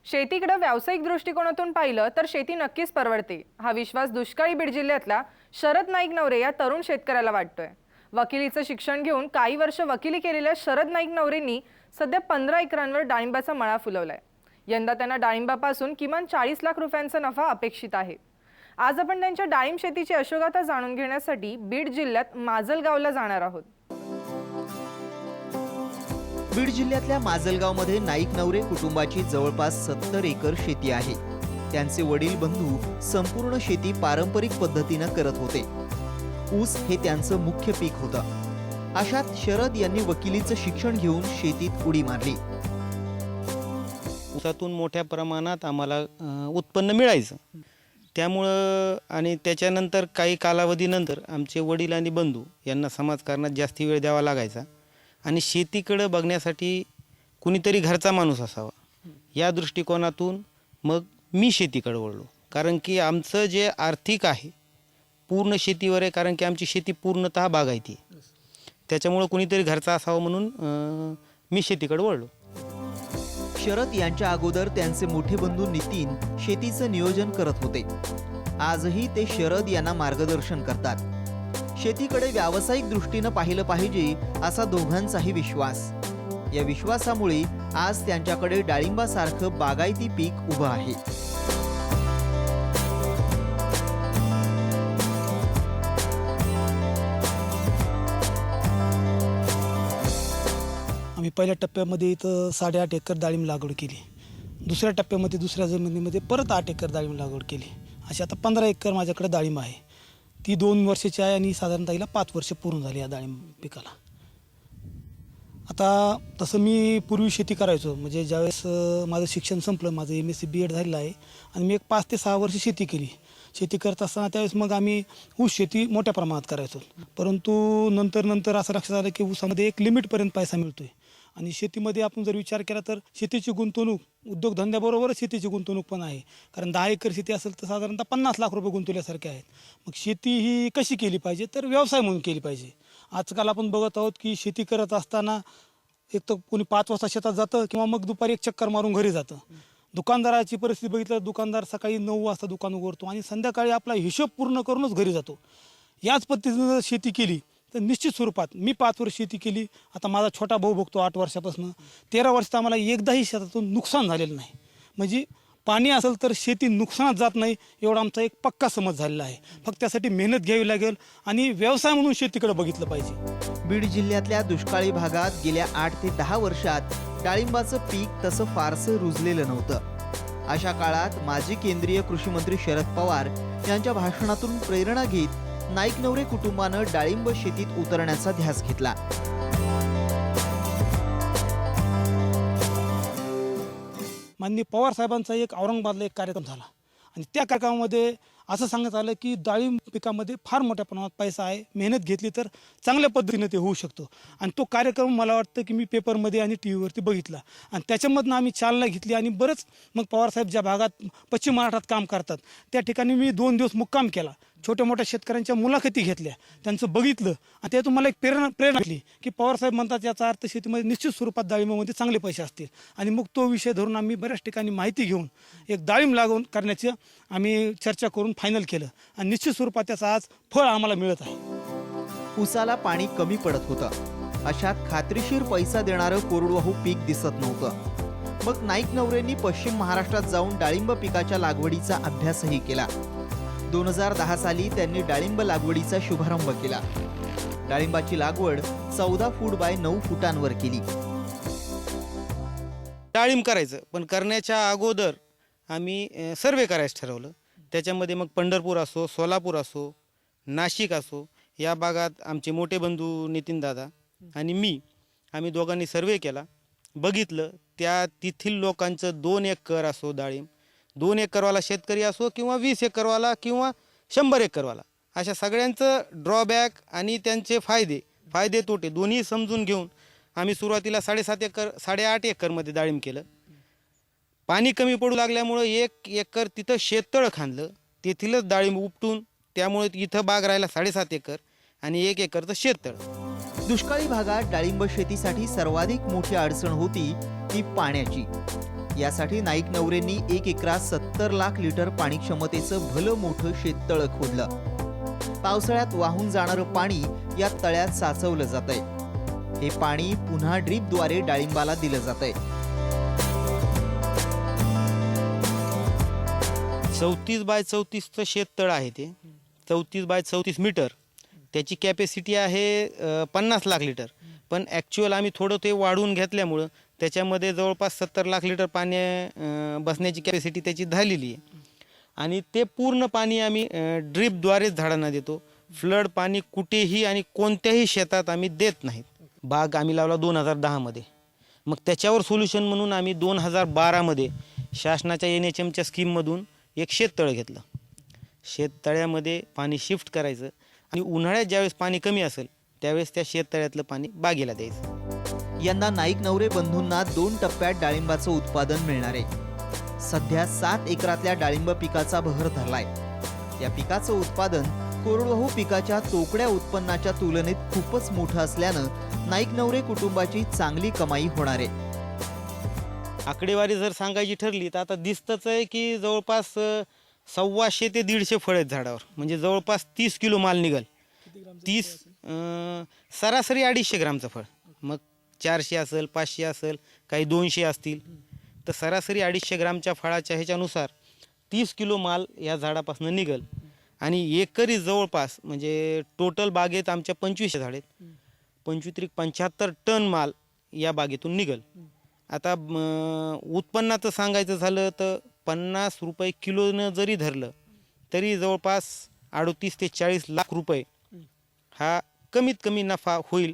शेतीकडे व्यावसायिक दृष्टिकोनातून पाहिलं तर शेती नक्कीच परवडते, हा विश्वास दुष्काळी बीड जिल्ह्यातल्या शरद नाईक नवरे या तरुण शेतकऱ्याला वाटतोय। वकिलीचं शिक्षण घेऊन काही वर्ष वकिली केलेल्या शरद नाईक नवरेंनी सध्या 15 एकरांवर डाळिंबाचा मळा फुलवलाय। यंदा त्यांना डाळिंबापासून किमान 40 लाख रुपयांचा नफा अपेक्षित आहे। आज आपण त्यांच्या डाळिंब शेतीची यशोगाथा जाणून घेण्यासाठी बीड जिल्ह्यात माजलगावला जाणार आहोत। बीड जिल्ह्यातल्या माजलगावमध्ये नाईक नवरे कुटुंबाची जवळपास 70 एकर शेती आहे। त्यांचे वडील बंधू संपूर्ण शेती पारंपरिक पद्धतीने करत होते। ऊस हे त्यांचं मुख्य पीक होतं। अशात शरद यांनी वकिलीचं शिक्षण घेऊन शेतीत उडी मारली। ऊसातून मोठ्या प्रमाणात आम्हाला उत्पन्न मिळायचं। त्यामुळं आणि त्याच्यानंतर काही कालावधीनंतर आमचे वडील आणि बंधू यांना समाजकारणात जास्ती वेळ द्यावा लागायचा आणि शेतीकडे बघण्यासाठी कुणीतरी घरचा माणूस असावा, या दृष्टिकोनातून मग मी शेतीकडे वळलो। कारण की आमचं जे आर्थिक आहे पूर्ण शेतीवर आहे, कारण की आमची शेती पूर्णतः बागायती आहे। त्याच्यामुळं कुणीतरी घरचा असावा म्हणून मी शेतीकडे वळलो। शरद यांच्या अगोदर त्यांचे मोठे बंधू नितीन शेतीचं नियोजन करत होते। आजही ते शरद यांना मार्गदर्शन करतात। शेतीकडे व्यावसायिक दृष्टीने पाहिलं पाहिजे असा दोघांचाही विश्वास। या विश्वासामुळे आज त्यांच्याकडे डाळिंबासारखं बागायती पीक उभं आहे। आम्ही पहिल्या टप्प्यामध्ये इथं 8.5 एकर डाळिंब लागवड केली। दुसऱ्या टप्प्यामध्ये दुसऱ्या जमिनीमध्ये परत 8 एकर डाळिंब लागवड केली। अशी आता 15 एकर माझ्याकडे डाळिंब आहे। ती 2 वर्षाची आहे आणि साधारणतः हिला 5 वर्ष पूर्ण झाली या डाळिंब पिकाला। आता तसं मी पूर्वी शेती करायचो, म्हणजे ज्यावेळेस माझं शिक्षण संपलं, माझं MSc BEd झालेलं आहे आणि मी एक 5 ते 6 वर्ष शेती केली। शेती करत असताना त्यावेळेस मग आम्ही ऊस शेती मोठ्या प्रमाणात करायचो। परंतु नंतर असं लक्षात आलं की ऊसामध्ये एक लिमिटपर्यंत पैसा मिळतोय आणि शेतीमध्ये आपण जर विचार केला तर शेतीची गुंतवणूक उद्योगधंद्याबरोबरच शेतीची गुंतवणूक पण आहे। कारण 10 एकर शेती असेल तर साधारणतः 50 लाख रुपये गुंतवल्यासारखे आहेत। मग शेती ही कशी केली पाहिजे तर व्यवसाय म्हणून केली पाहिजे। आजकाल आपण बघत आहोत की शेती करत असताना एक तर कोणी 5 वाजता शेतात जातं किंवा मग दुपारी एक चक्कर मारून घरी जातं। दुकानदाराची परिस्थिती बघितलं, दुकानदार सकाळी 9 वाजता दुकान उघडतो आणि संध्याकाळी आपला हिशोब पूर्ण करूनच घरी जातो। याच पद्धतीनं जर शेती केली तर निश्चित स्वरूपात मी 5 वर्ष शेती केली। आता माझा छोटा भाऊ बघतो 8 वर्षापासून 13 वर्षात आम्हाला एकदाही शेतातून नुकसान झालेलं नाही। म्हणजे पाणी असेल तर शेती नुकसानात जात नाही एवढा आमचा एक पक्का समज झालेला आहे। फक्त त्यासाठी मेहनत घ्यावी लागेल आणि व्यवसाय म्हणून शेतीकडे बघितलं पाहिजे। बीड जिल्ह्यातल्या दुष्काळी भागात गेल्या 8 ते 10 वर्षात डाळिंबाचं पीक तसं फारसं रुजलेलं नव्हतं। अशा काळात माजी केंद्रीय कृषी मंत्री शरद पवार यांच्या भाषणातून प्रेरणा घेत नाईक नवरे कुटुंबानं डाळिंब शेतीत उतरण्याचा ध्यास घेतला। माननीय पवार साहेबांचा एक औरंगाबादला एक कार्यक्रम झाला आणि त्या कार्यक्रमामध्ये असं सांगण्यात आलं की डाळिंब पिकामध्ये फार मोठ्या प्रमाणात पैसा आहे, मेहनत घेतली तर चांगल्या पद्धतीने ते होऊ शकतो। आणि तो कार्यक्रम मला वाटतं की मी पेपरमध्ये आणि TV वरती बघितला आणि त्याच्यामधनं आम्ही चालना घेतली आणि बरंच मग पवारसाहेब ज्या भागात पश्चिम महाराष्ट्रात काम करतात त्या ठिकाणी मी 2 दिवस मुक्काम केला। छोट्या मोठ्या शेतकऱ्यांच्या मुलाखती घेतल्या, त्यांचं बघितलं आणि त्यातून मला एक प्रेरणा भेटली की पवारसाहेब म्हणतात याचा अर्थ शेतीमध्ये निश्चित स्वरूपात डाळिंबामध्ये चांगले पैसे असतील। आणि मग तो विषय धरून आम्ही बऱ्याच ठिकाणी माहिती घेऊन एक डाळिंब लागवड करण्याची आम्ही चर्चा करून फायनल केलं आणि निश्चित स्वरूपात त्याचा आज फळ आम्हाला मिळत आहे। ऊसाला पाणी कमी पडत होतं। अशात खात्रीशीर पैसा देणारं कोरडवाहू पीक दिसत नव्हतं। मग नाईक नवरेंनी पश्चिम महाराष्ट्रात जाऊन डाळिंब पिकाच्या लागवडीचा अभ्यासही केला। 2010 साली त्यांनी डाळिंब लागवडीचा शुभारंभ केला। डाळिंबाची लागवड 14 फूट बाय 9 फुटांवर केली। डाळिंब करायचं, पण करण्याच्या अगोदर आम्ही सर्वे करायचं ठरवलं। त्याच्यामध्ये मग पंढरपूर असो, सोलापूर असो, नाशिक असो, या भागात आमचे मोठे बंधू नितीन दादा आणि मी आम्ही दोघांनी सर्वे केला, बघितलं। त्या तेथील लोकांचं 2 एकर असो डाळिंब, 2 एकरवाला शेतकरी असो किंवा 20 एकरवाला किंवा 100 एकरवाला, अशा सगळ्यांचं ड्रॉबॅक आणि त्यांचे फायदे तोटे दोन्ही समजून घेऊन आम्ही सुरुवातीला 8.5 एकरमध्ये डाळिंब केलं। पाणी कमी पडू लागल्यामुळं 1 एकर तिथं शेततळं खांदलं, तेथीलच डाळिंब उपटून, त्यामुळे इथं बाग राहिला 7.5 एकर आणि 1 एकरचं शेततळं। दुष्काळी भागात डाळिंब शेतीसाठी सर्वाधिक मोठी अडचण होती ती पाण्याची। यासाठी नाईक नवरेंनी 1 एकरात 70 लाख लिटर पाणी क्षमतेचं भलं मोठं शेततळ खोदलं. पावसाळ्यात वाहून जाणारं पाणी या तळ्यात साचवलं जातंय. हे पाणी पुन्हा ड्रीपद्वारे डाळिंबाला दिलं जातंय. 34 बाय 34चं शेततळ आहे ते. 34 बाय 34 मीटर. त्याची कॅपॅसिटी आहे 50 लाख लिटर. पण ॲक्च्युअल आम्ही थोडं ते वाढवून घेतल्यामुळं त्याच्यामध्ये जवळपास 70 लाख लिटर पाणी बसण्याची कॅपॅसिटी त्याची झालेली आहे. आणि ते पूर्ण पाणी आम्ही ड्रीपद्वारेच झाडांना देतो. फ्लड पाणी कुठेही आणि कोणत्याही शेतात आम्ही देत नाहीत. बाग आम्ही लावला 2010मध्ये. मग त्याच्यावर सोल्युशन म्हणून आम्ही 2012मध्ये शासनाच्या NHMच्या स्कीममधून एक शेततळं घेतलं. शेततळ्यामध्ये पाणी शिफ्ट करायचं आणि उन्हाळ्यात ज्यावेळेस पाणी कमी असेल त्यावेळेस त्या शेततळ्यातलं पाणी बागेला द्यायचं. यंदा नाईक नवरे बंधूंना 2 टप्प्यात डाळिंबाचं उत्पादन मिळणार आहे. सध्या 7 एकरातल्या डाळिंब पिकाचा बहर धरलाय. या पिकाचं उत्पादन कोरडवाहू पिकाच्या तोकड्या उत्पन्नाच्या तुलनेत खूपच मोठं असल्यानं नाईक नवरे कुटुंबाची चांगली कमाई होणार आहे. आकडेवारी जर सांगायची ठरली तर आता दिसतंच आहे की जवळपास 125 ते 150 फळ आहेत झाडावर. म्हणजे जवळपास 30 किलो माल निघल. 30 सरासरी 250 ग्रामचं फळ. मग 400 असेल, 500 असेल, काही 200 असतील. तर सरासरी 250 ग्रामच्या फळाच्या ह्याच्यानुसार 30 किलो माल या झाडापासून निघल. आणि एकरी जवळपास म्हणजे टोटल बागेत आमच्या 25 झाड आहेत. 25-75 टन माल या बागेतून निघल. आता उत्पन्नाचं सांगायचं झालं तर 50 रुपये किलोनं जरी धरलं तरी जवळपास 38 ते 40 लाख रुपये हा कमीत कमी नफा होईल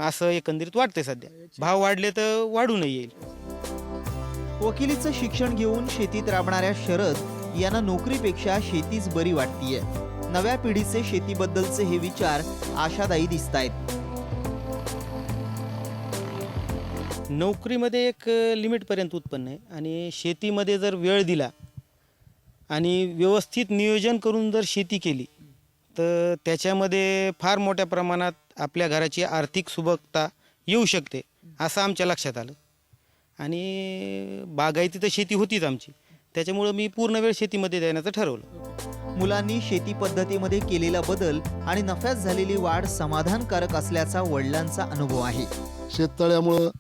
असं एकंदरीत वाटतंय. सध्या भाव वाढले तर वाढूनही येईल. वकिलीचं शिक्षण घेऊन शेतीत राबणाऱ्या शरद यांना नोकरीपेक्षा शेतीच बरी वाटतीये. नव्या पिढीचे शेतीबद्दलचे हे विचार आशादायी दिसतायत. नोकरीमध्ये एक लिमिटपर्यंत उत्पन्न आहे आणि शेतीमध्ये जर वेळ दिला आणि व्यवस्थित नियोजन करून जर शेती केली तर त्याच्यामध्ये फार मोठ्या प्रमाणात आपल्या घराची आर्थिक सुबकता येऊ शकते असं आमच्या लक्षात आलं. आणि बागायती तर शेती होतीच आमची. त्याच्यामुळं मी पूर्ण वेळ शेतीमध्ये देण्याचं ठरवलं. मुलांनी शेती पद्धतीमध्ये केलेला बदल आणि नफ्यात झालेली वाढ समाधानकारक असल्याचा वडिलांचा अनुभव आहे. शेततळ्यामुळं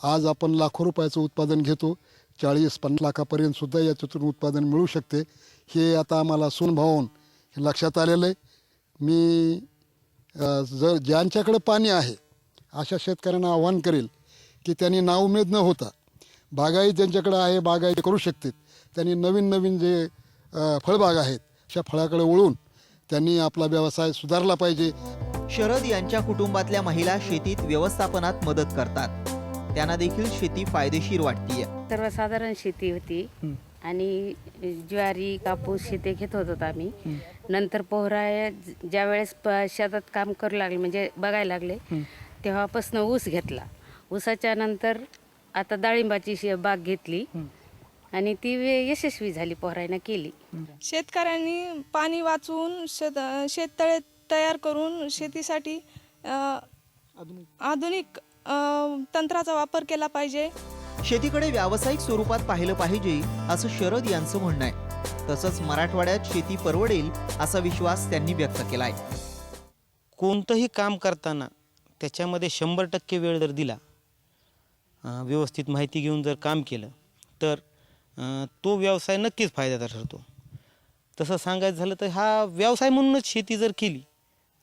आज आपण लाखो रुपयाचं उत्पादन घेतो. 40-50 लाखापर्यंत सुद्धा याच्यातून उत्पादन मिळू शकते. हे आता आम्हाला सूनभावून हे लक्षात आलेलं आहे. मी जर ज्यांच्याकडे पाणी आहे अशा शेतकऱ्यांना आव्हान करेल की त्यांनी नाउमेद न होता बागायत ज्यांच्याकडे आहे बागायत करू शकतात. त्यांनी नवीन नवीन जे फळबाग आहेत अशा फळाकडे वळून त्यांनी आपला व्यवसाय सुधारला पाहिजे. शरद यांच्या कुटुंबातल्या महिला शेतीत व्यवस्थापनात मदत करतात. त्यांना देखील शेती फायदेशीर वाटतीये. सर्वसाधारण शेती होती आणि ज्वारी कापूस शेती घेत होतो आम्ही. नंतर पोहरा ज्या वेळेस शेतात काम करू लागले म्हणजे बघायला लागले तेव्हापासून ऊस घेतला. ऊसाच्या नंतर आता डाळिंबाची बाग घेतली आणि ती यशस्वी झाली. पोहरायनं केली. शेतकऱ्यांनी पाणी वाचवून शेततळे तयार करून शेतीसाठी आधुनिक तंत्राचा वापर केला पाहिजे. शेतीकडे व्यावसायिक स्वरूपात पाहिलं पाहिजे असं शरद यांचं म्हणणं आहे. तसंच मराठवाड्यात शेती परवडेल असा विश्वास त्यांनी व्यक्त केलाय. कोणतंही काम करताना त्याच्यामध्ये 100% वेळ जर दिला, व्यवस्थित माहिती घेऊन जर काम केलं तर तो व्यवसाय नक्कीच फायद्याचा ठरतो. तसं सांगायचं झालं तर हा व्यवसाय म्हणूनच शेती जर केली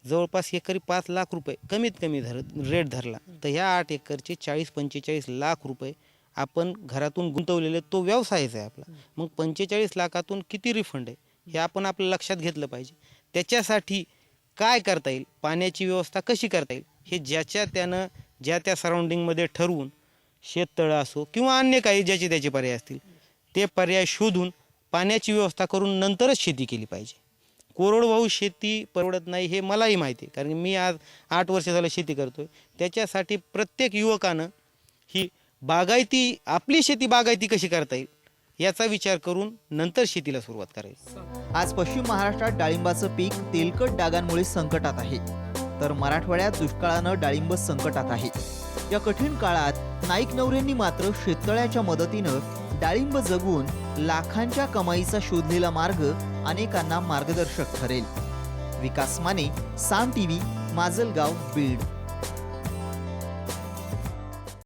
जवळपास एकरी 5 लाख रुपये कमीत कमी रेट धरला तर ह्या 8 एकरचे 40-45 लाख रुपये आपण घरातून गुंतवलेले तो व्यवसायच आहे आपला. मग 45 लाखातून किती रिफंड आहे हे आपण आपल्या लक्षात घेतलं पाहिजे. त्याच्यासाठी काय करता येईल, पाण्याची व्यवस्था कशी करता येईल हे ज्याच्या त्यानं ज्या त्या सराउंडिंगमध्ये ठरवून शेततळं असो किंवा अन्य काही ज्याचे त्याचे पर्याय असतील ते पर्याय शोधून पाण्याची व्यवस्था करून नंतरच शेती केली पाहिजे. कोरडवाहू शेती परवडत नाही हे मलाही माहिती आहे, कारण मी आज 8 वर्ष झालं शेती करतोय. त्याच्यासाठी प्रत्येक युवकानं ही बागायती आपली शेती बागायती कशी करता येईल याचा विचार करून नंतर शेतीला सुरुवात करायची. आज पश्चिम महाराष्ट्रात डाळिंबाचं पीक तेलकट डागांमुळे संकटात आहे, तर मराठवाड्यात दुष्काळानं डाळिंब संकटात आहे. या कठीण काळात नाईक नवरेंनी मात्र शेततळ्याच्या मदतीनं डाळिंब जगवून लाखांच्या कमाईचा शोधलेला मार्ग अनेकांना मार्गदर्शक ठरेल. विकास माने, साम टीव्ही, माजलगाव, बीड.